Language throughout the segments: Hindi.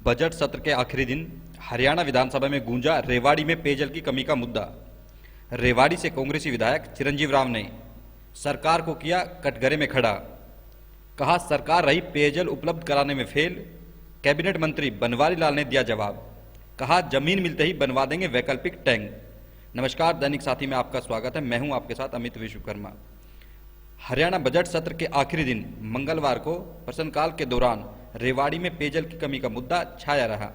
बजट सत्र के आखिरी दिन हरियाणा विधानसभा में गूंजा रेवाड़ी में पेयजल की कमी का मुद्दा। रेवाड़ी से कांग्रेसी विधायक चिरंजीव राव ने सरकार को किया कटघरे में खड़ा। कहा सरकार रही पेयजल उपलब्ध कराने में फेल। कैबिनेट मंत्री बनवारी लाल ने दिया जवाब। कहा जमीन मिलते ही बनवा देंगे वैकल्पिक टैंक। नमस्कार, दैनिक साथी में आपका स्वागत है। मैं हूं आपके साथ अमित विश्वकर्मा। हरियाणा बजट सत्र के आखिरी दिन मंगलवार को प्रश्नकाल के दौरान रेवाड़ी में पेयजल की कमी का मुद्दा छाया रहा।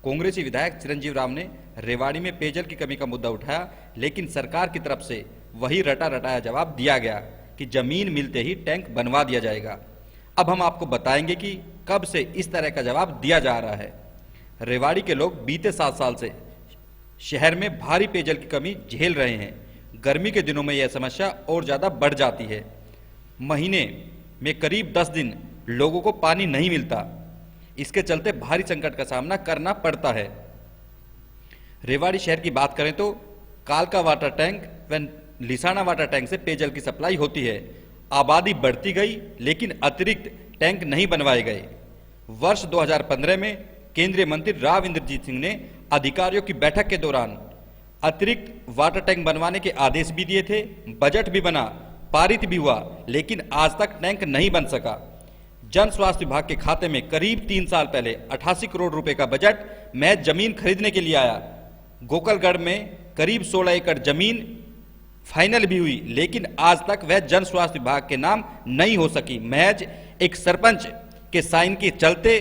कांग्रेसी विधायक चिरंजीव राव ने रेवाड़ी में पेयजल की कमी का मुद्दा उठाया, लेकिन सरकार की तरफ से वही रटा रटाया जवाब दिया गया कि जमीन मिलते ही टैंक बनवा दिया जाएगा। अब हम आपको बताएंगे कि कब से इस तरह का जवाब दिया जा रहा है। रेवाड़ी के लोग बीते 7 साल से शहर में भारी पेयजल की कमी झेल रहे हैं। गर्मी के दिनों में यह समस्या और ज्यादा बढ़ जाती है। महीने में करीब 10 दिन लोगों को पानी नहीं मिलता। इसके चलते भारी संकट का सामना करना पड़ता है। रेवाड़ी शहर की बात करें तो कालका वाटर टैंक व लिसाना वाटर टैंक से पेयजल की सप्लाई होती है। आबादी बढ़ती गई, लेकिन अतिरिक्त टैंक नहीं बनवाए गए। वर्ष 2015 में केंद्रीय मंत्री राव इंद्रजीत सिंह ने अधिकारियों की बैठक के दौरान अतिरिक्त वाटर टैंक बनवाने के आदेश भी दिए थे। बजट भी बना, पारित भी हुआ, लेकिन आज तक टैंक नहीं बन सका। जन स्वास्थ्य विभाग के खाते में करीब 3 साल पहले 88 करोड़ रुपए का बजट महज जमीन खरीदने के लिए आया। गोकलगढ़ में करीब 16 एकड़ जमीन फाइनल भी हुई, लेकिन आज तक वह जन स्वास्थ्य विभाग के नाम नहीं हो सकी। महज एक सरपंच के साइन के चलते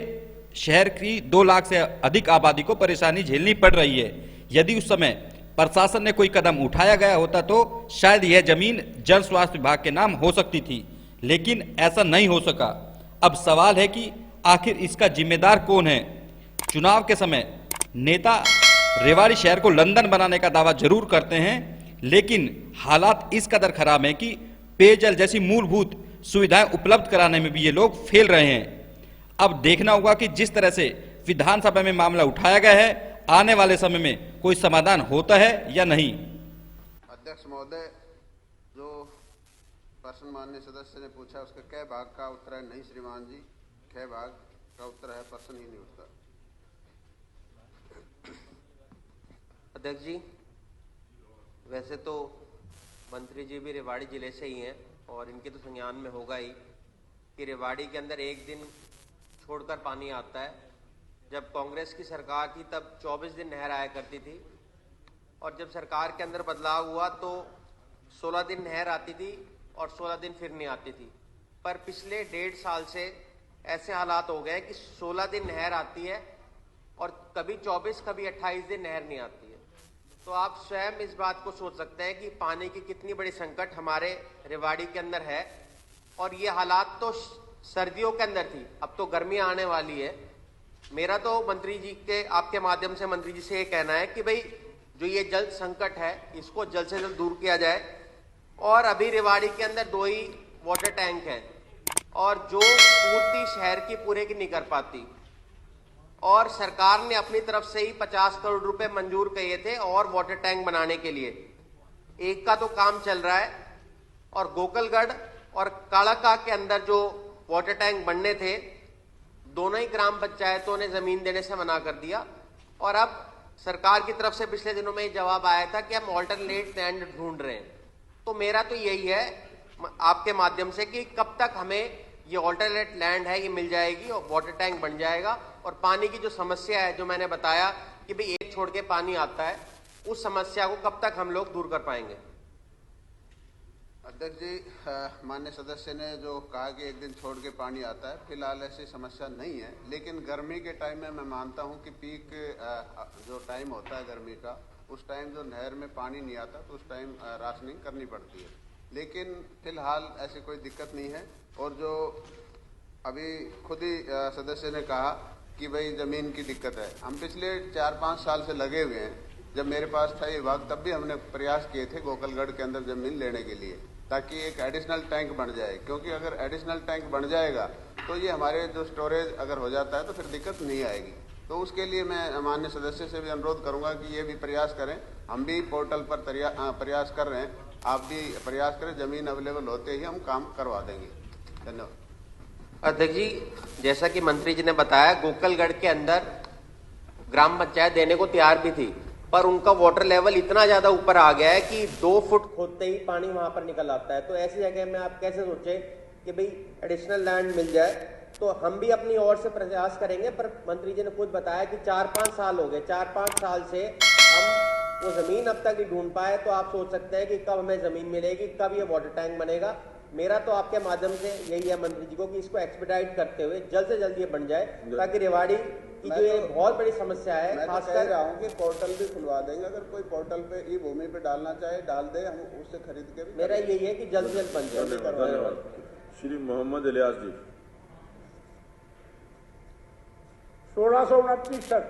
शहर की 2 लाख से अधिक आबादी को परेशानी झेलनी पड़ रही है। यदि उस समय प्रशासन ने कोई कदम उठाया गया होता तो शायद यह जमीन जन स्वास्थ्य विभाग के नाम हो सकती थी, लेकिन ऐसा नहीं हो सका। अब सवाल है कि आखिर इसका जिम्मेदार कौन है। चुनाव के समय नेता रेवाड़ी शहर को लंदन बनाने का दावा जरूर करते हैं, लेकिन हालात इस कदर खराब हैं कि पेयजल जैसी मूलभूत सुविधाएं उपलब्ध कराने में भी ये लोग फेल रहे हैं। अब देखना होगा कि जिस तरह से विधानसभा में मामला उठाया गया है, आने वाले समय में कोई समाधान होता है या नहीं। अध्यक्ष महोदय, जो प्रश्न माननीय सदस्य ने पूछा उसका कै भाग का उत्तर है? नहीं श्रीमान जी, कै भाग का उत्तर है, प्रश्न ही नहीं उठता। अध्यक्ष जी, वैसे तो मंत्री जी भी रेवाड़ी जिले से ही हैं और इनके तो संज्ञान में होगा ही कि रेवाड़ी के अंदर एक दिन छोड़कर पानी आता है। जब कांग्रेस की सरकार थी तब 24 दिन नहर आया करती थी, और जब सरकार के अंदर बदलाव हुआ तो 16 दिन नहर आती थी और 16 दिन फिर नहीं आती थी। पर पिछले 1.5 साल से ऐसे हालात हो गए कि 16 दिन नहर आती है और कभी 24, कभी 28 दिन नहर नहीं आती है। तो आप स्वयं इस बात को सोच सकते हैं कि पानी की कितनी बड़ी संकट हमारे रेवाड़ी के अंदर है। और ये हालात तो सर्दियों के अंदर थी, अब तो गर्मी आने वाली है। मेरा तो मंत्री जी के, आपके माध्यम से मंत्री जी से ये कहना है कि भाई जो ये जल संकट है इसको जल्द से जल्द दूर किया जाए। और अभी रेवाड़ी के अंदर 2 ही वाटर टैंक हैं और जो पूर्ति शहर की पूरे की नहीं कर पाती। और सरकार ने अपनी तरफ से ही 50 करोड़ रुपए मंजूर किए थे और वाटर टैंक बनाने के लिए। एक का तो काम चल रहा है और गोकलगढ़ और कालाका के अंदर जो वाटर टैंक बनने थे, दोनों ही ग्राम पंचायतों ने जमीन देने से मना कर दिया। और अब सरकार की तरफ से पिछले दिनों में जवाब आया था कि हम ऑल्टरनेट लैंड ढूंढ रहे हैं। तो मेरा तो यही है आपके माध्यम से कि कब तक हमें ये ऑल्टरनेट लैंड है ये मिल जाएगी और वाटर टैंक बन जाएगा। और पानी की जो समस्या है, जो मैंने बताया कि भाई एक छोड़ के पानी आता है, उस समस्या को कब तक हम लोग दूर कर पाएंगे? अध्यक्ष जी, माननीय सदस्य ने जो कहा कि एक दिन छोड़ के पानी आता है, फिलहाल ऐसी समस्या नहीं है। लेकिन गर्मी के टाइम में मैं मानता हूं कि पीक जो टाइम होता है गर्मी का, उस टाइम जो नहर में पानी नहीं आता तो उस टाइम राशनिंग करनी पड़ती है। लेकिन फिलहाल ऐसी कोई दिक्कत नहीं है। और जो अभी खुद ही सदस्य ने कहा कि भाई जमीन की दिक्कत है, हम पिछले 4-5 साल से लगे हुए हैं। जब मेरे पास था ये विभाग तब भी हमने प्रयास किए थे गोकलगढ़ के अंदर जमीन लेने के लिए, ताकि एक एडिशनल टैंक बन जाए। क्योंकि अगर एडिशनल टैंक बन जाएगा तो ये हमारे जो स्टोरेज अगर हो जाता है तो फिर दिक्कत नहीं आएगी। तो उसके लिए मैं माननीय सदस्य से भी अनुरोध करूंगा कि ये भी प्रयास करें। हम भी पोर्टल पर प्रयास कर रहे हैं, आप भी प्रयास करें। जमीन अवेलेबल होते ही हम काम करवा देंगे। धन्यवाद। अध्यक्ष जी, जैसा कि मंत्री जी ने बताया, गोकलगढ़ के अंदर ग्राम पंचायत देने को तैयार भी थी, पर उनका वाटर लेवल इतना ज्यादा ऊपर आ गया है कि 2 फुट खोदते ही पानी वहां पर निकल आता है। तो ऐसी जगह में आप कैसे सोचे कि भाई एडिशनल लैंड मिल जाए। तो हम भी अपनी ओर से प्रयास करेंगे, पर मंत्री जी ने खुद बताया कि 4-5 साल हो गए, 4-5 साल से हम वो जमीन अब तक ही ढूंढ पाए। तो आप सोच सकते हैं कि कब हमें जमीन मिलेगी, कब ये वाटर टैंक बनेगा। मेरा तो आपके माध्यम से यही है मंत्री जी को कि इसको एक्सपेडाइट करते हुए जल्द से जल्द ये बन जाए, ताकि रेवाड़ी की जो ये बहुत बड़ी समस्या है, मैं तो कह रहा हूँ कि पोर्टल भी खुलवा देंगे। अगर कोई पोर्टल पे ई भूमि पे डालना चाहे डाल दे, हम उससे खरीद के भी। मेरा यही है कि जल्द से जल्द बन जाए। धन्यवाद। श्री मोहम्मद इलियास जी। 1629 तक